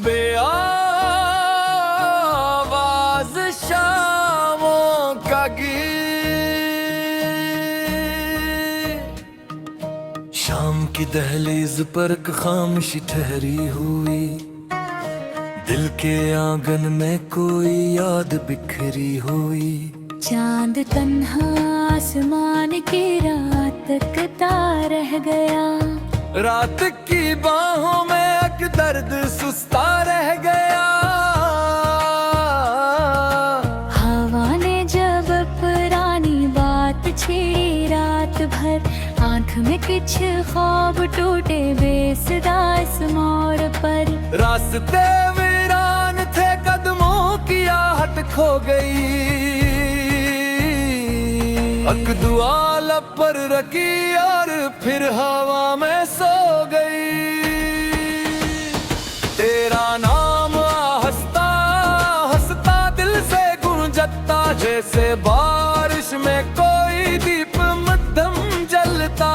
बेआवाज़ शामों का गीत, शाम की दहलीज पर खामोशी ठहरी हुई, दिल के आंगन में कोई याद बिखरी हुई। चांद तन्हा आसमान की रात तकता रह गया, रात की बाहों में एक दर्द सुस्ता रह गया। हवा ने जब पुरानी बात छेड़ी रात भर, आंख में कुछ ख्वाब टूटे बेसदा इस मोड़ पर। रास्ते वीरान थे, कदमों की आहट खो गई, एक दुआ लब पर रखी और फिर हवा में सो गई। तेरा नाम हंसता हंसता दिल से गूंजता, जैसे बारिश में कोई दीप मध्यम जलता।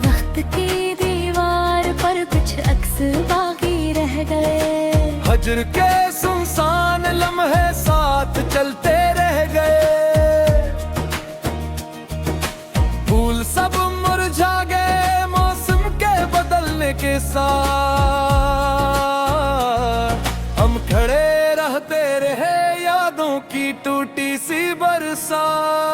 वक्त की दीवार पर कुछ अक्स बाकी रह गए, हजर के सुनसान लम्हे साथ चलते रह गए। फूल सब मुरझा गए मौसम के बदलने के साथ, हम खड़े रहते रहे यादों की टूटी सी बरसात।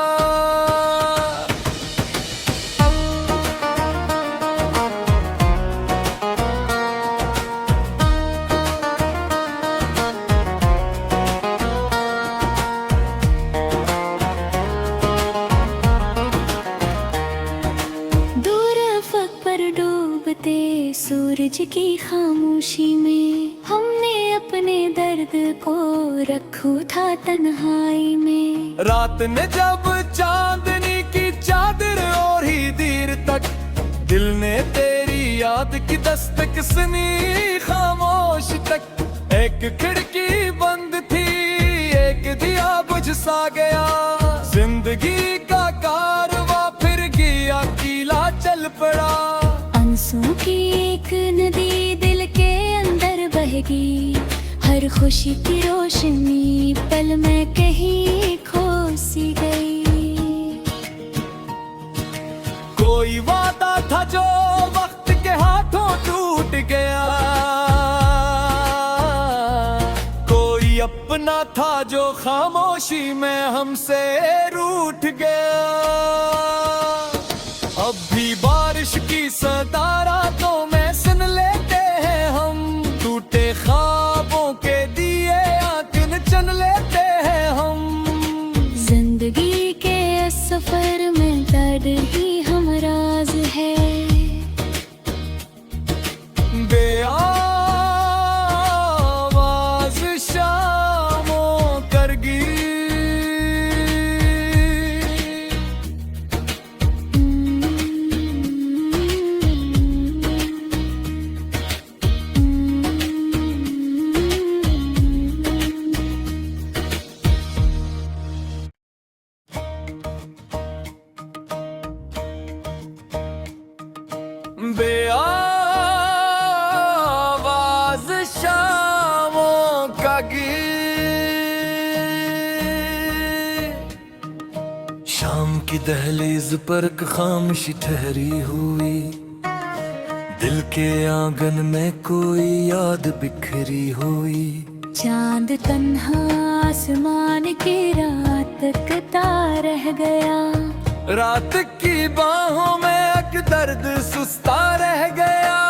डूबते सूरज की खामोशी में, हमने अपने दर्द को रखा था तन्हाई में। रात ने जब चांदनी की चादर ओढ़ी देर तक, दिल ने तेरी याद की दस्तक सुनी खामोश तक। एक खिड़की बंद थी, एक दिया बुझ सा गया, जिंदगी का कारवां फिर गया कीला चल पड़ा। आंसुओं की एक नदी दिल के अंदर बहेगी, हर खुशी की रोशनी पल में कहीं खो सी गई। कोई वादा था जो वक्त के हाथों टूट गया, कोई अपना था जो खामोशी में हमसे रूठ गया। अब भी बारिश की सदा रातों में सुन लेते हैं हम, टूटे ख्वाबों के दिए आंखें चन लेते हैं हम। जिंदगी के सफर में दर्द ही हम राज है, बेआवाज़ शामों का गीत। बेआवाज़ शामों का गीत, शाम की दहलीज पर खामोशी ठहरी हुई, दिल के आंगन में कोई याद बिखरी हुई। चांद तन्हा आसमान की रात तकता रह गया, रात की बाहों में एक दर्द सुस्ता रह गया।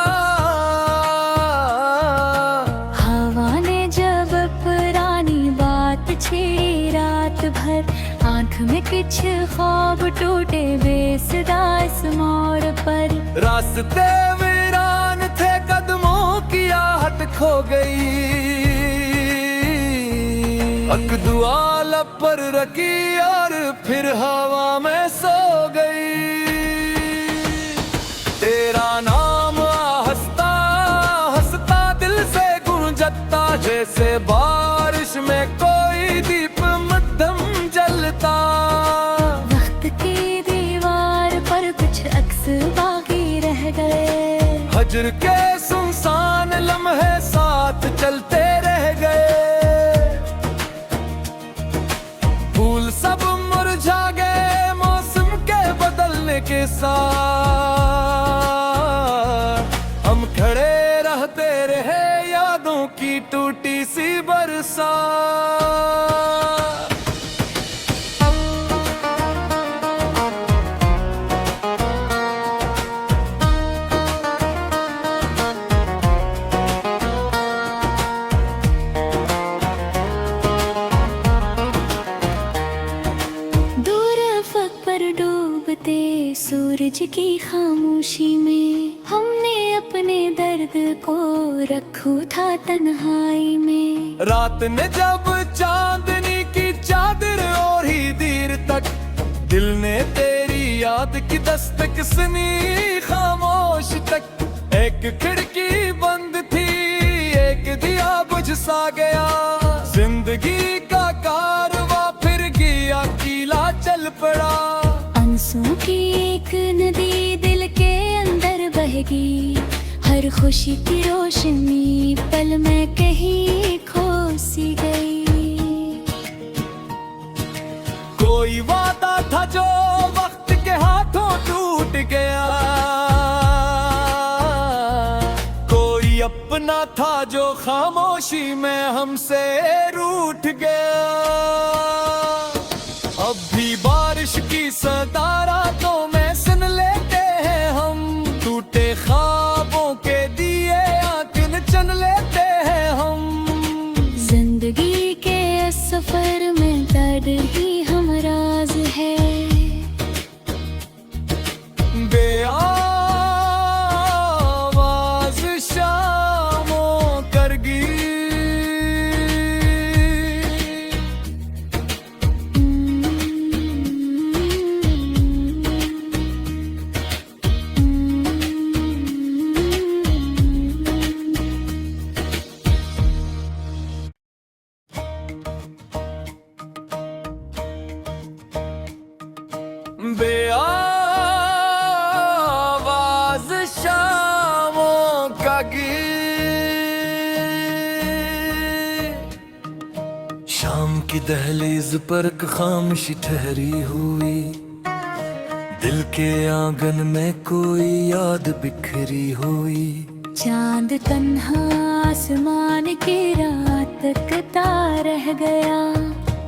हवा ने जब पुरानी बात छेड़ी रात भर, आंख में कुछ ख्वाब टूटे बेसदा इस मोड़ पर। रास्ते वीरान थे, कदमों की आहट खो गई, एक दुआ लब पर रखी और फिर हवा में सो गई। तेरा नाम हंसता हंसता दिल से गूंजता, जैसे बारिश में कोई दीप मध्यम जलता। वक्त की दीवार पर कुछ अक्स बाकी रह गए, हजर के सुनसान सुनसान लम्हे साथ चलते रह गए। फूल सब मुरझा गए मौसम के बदलने के साथ। हम खड़े रहते रहे यादों की टूटी सी बरसात। डूबते सूरज की खामोशी में हमने अपने दर्द को रखा था तन्हाई में। रात ने जब चांदनी की चादर ओढ़ी देर तक, दिल ने तेरी याद की दस्तक सुनी खामोश तक। एक खिड़की बंद थी, एक दिया बुझ सा गया। जिंदगी का कारवां फिर गया, कीला चल पड़ा। आंसुओं की एक नदी दिल के अंदर बहगी, हर खुशी की रोशनी पल में कहीं खो सी गई। कोई वादा था जो वक्त के हाथों टूट गया, कोई अपना था जो खामोशी में हमसे रूठ गया। अब भी बारिश की सदा रातों में सुन लेते हैं हम, टूटे ख्वाबों के दिए आंखें चन लेते हैं हम। जिंदगी के इस सफर में दर्द ही हम राज है। बेआवाज शामों करगी, बेआवाज शामों का गीत। शाम की दहलीज पर एक खामोशी ठहरी हुई, दिल के आंगन में कोई याद बिखरी हुई। चांद तन्हा आसमान की रात तकता रह गया।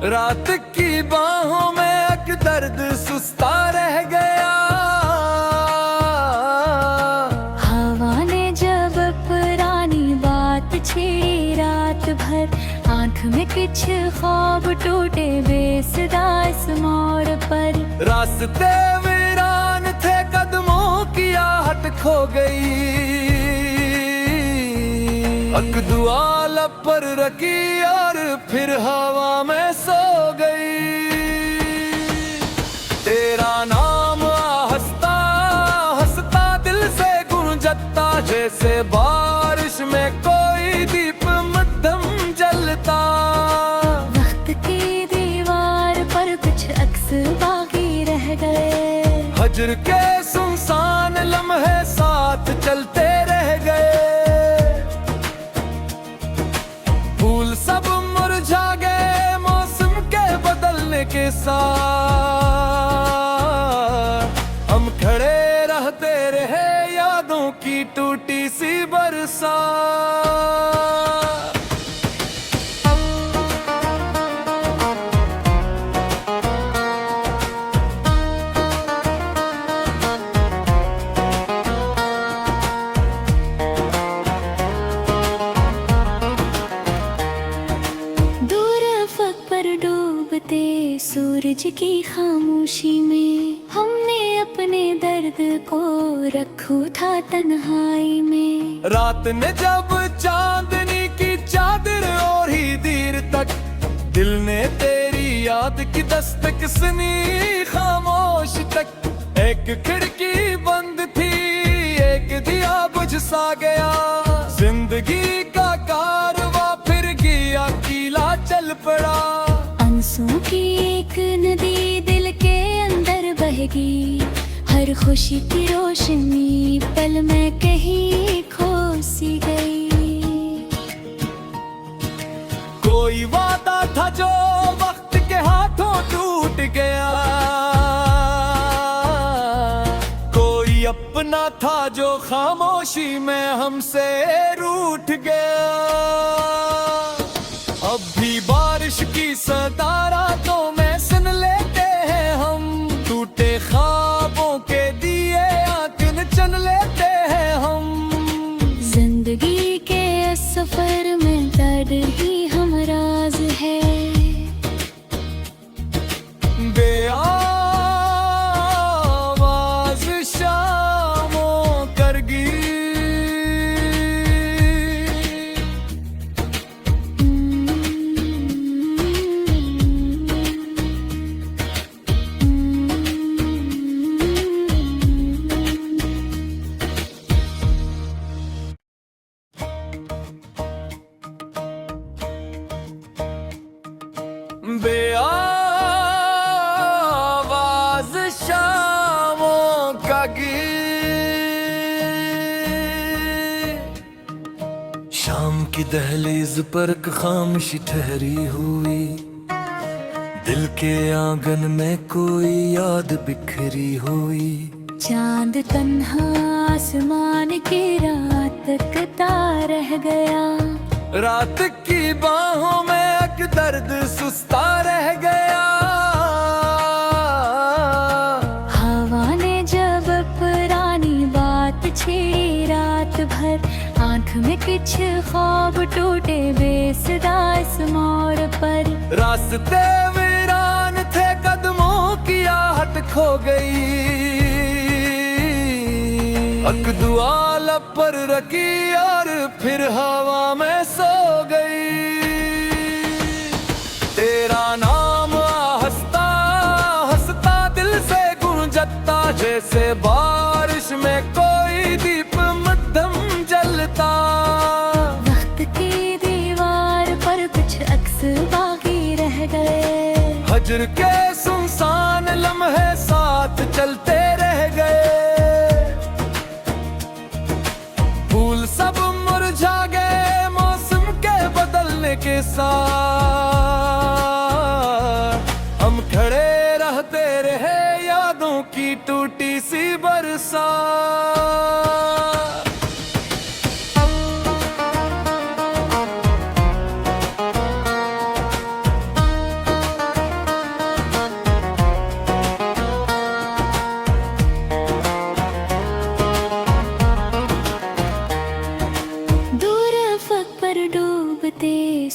रात की बाहों में एक दर्द सुस्ता रह गया। हवा ने जब पुरानी बात छेड़ी रात भर, आंख में कुछ ख्वाब टूटे बेसदा इस मोड़ पर। रास्ते वीरान थे, कदमों की आहट खो गई। एक दुआ लब पर रखी और फिर हवा में सो गई। तेरा नाम हंसता हंसता दिल से गूंजता, जैसे बारिश में कोई दीप मध्यम जलता। वक्त की दीवार पर कुछ अक्स बाकी रह गए। हजर के सुनसान लम्हे साथ चलते रह गए। फूल सब मुरझा गए मौसम के बदलने के साथ। हम खड़े रहते रहे यादों की टूटी सी बरसात। सूरज की खामोशी में हमने अपने दर्द को रखा था तन्हाई में। रात ने जब चांदनी की चादर ओढ़ी देर तक, दिल ने तेरी याद की दस्तक सुनी खामोश तक। एक खिड़की बंद थी, एक दिया बुझ सा गया। जिंदगी का कारवां फिर गया, कीला चल पड़ा। आंसुओं की एक नदी दिल के अंदर बहगी, हर खुशी की रोशनी पल में कहीं खो सी गई। कोई वादा था जो वक्त के हाथों टूट गया, कोई अपना था जो खामोशी में हमसे रूठ गया। अब भी बारिश की सदा रातों में सुन लेते हैं हम, टूटे ख्वाबों के दिए आंखन चन लेते हैं हम। जिंदगी के सफर में दर्द ही हम राज है, बेआवाज शामों करगी। बेआवाज शामों का गीत, शाम की दहलीज पर एक खामोशी ठहरी हुई, दिल के आंगन में कोई याद बिखरी हुई। चांद तन्हा आसमान की रात तकता रह गया, रात की बाहों में एक दर्द सुस्ता रह गया। हवा ने जब पुरानी बात छेड़ी रात भर, आंख में कुछ ख्वाब टूटे बेसदा इस मोड़ पर। रास्ते वीरान थे, कदमों की आहट खो गई, एक दुआ लब पर रखी और फिर हवा में सो गई। तेरा नाम हंसता हंसता दिल से गूंजता, जैसे बारिश में कोई दीप मध्यम जलता। वक्त की दीवार पर कुछ अक्स बाकी रह गए, हजर के सुनसान लम्हे साथ चलते रह गए। फूल सब मुरझा गए मौसम के बदलने के साथ, हम खड़े रहते रहे यादों की टूटी सी बरसात।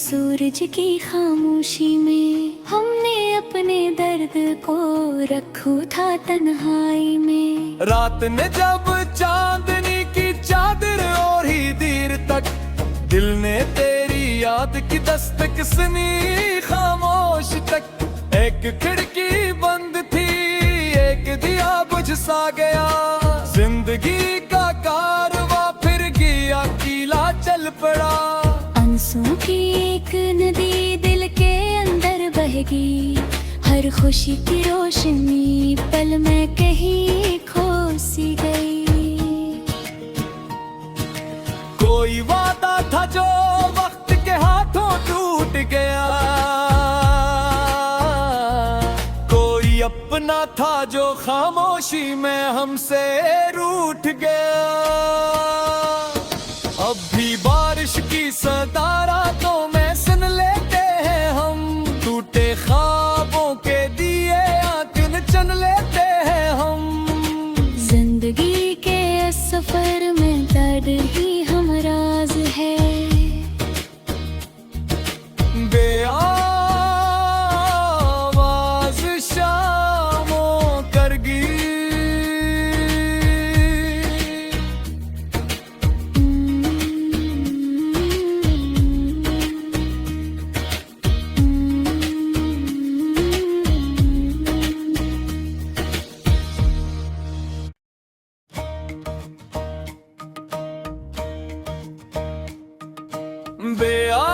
सूरज की खामोशी में हमने अपने दर्द को रखा था तन्हाई में। रात ने जब चांदनी की चादर ओढ़ी देर तक, दिल ने तेरी याद की दस्तक सुनी खामोश तक। एक खिड़की बंद थी, एक दिया बुझ सा गया, जिंदगी का कारवां फिर गया कीला चल पड़ा। आंसुओं की एक नदी दिल के अंदर बहगी, हर खुशी की रोशनी पल में कहीं खो सी गई। कोई वादा था जो वक्त के हाथों टूट गया, कोई अपना था जो खामोशी में हमसे रूठ गया। अब भी बारिश की सदा रातों में सुन लेते हैं हम, टूटे ख्वाबों के दिए आंखन चन लेते हैं हम। जिंदगी के सफर में दर्द ही हम राज है, बेआवाज शामों करगी। बेआ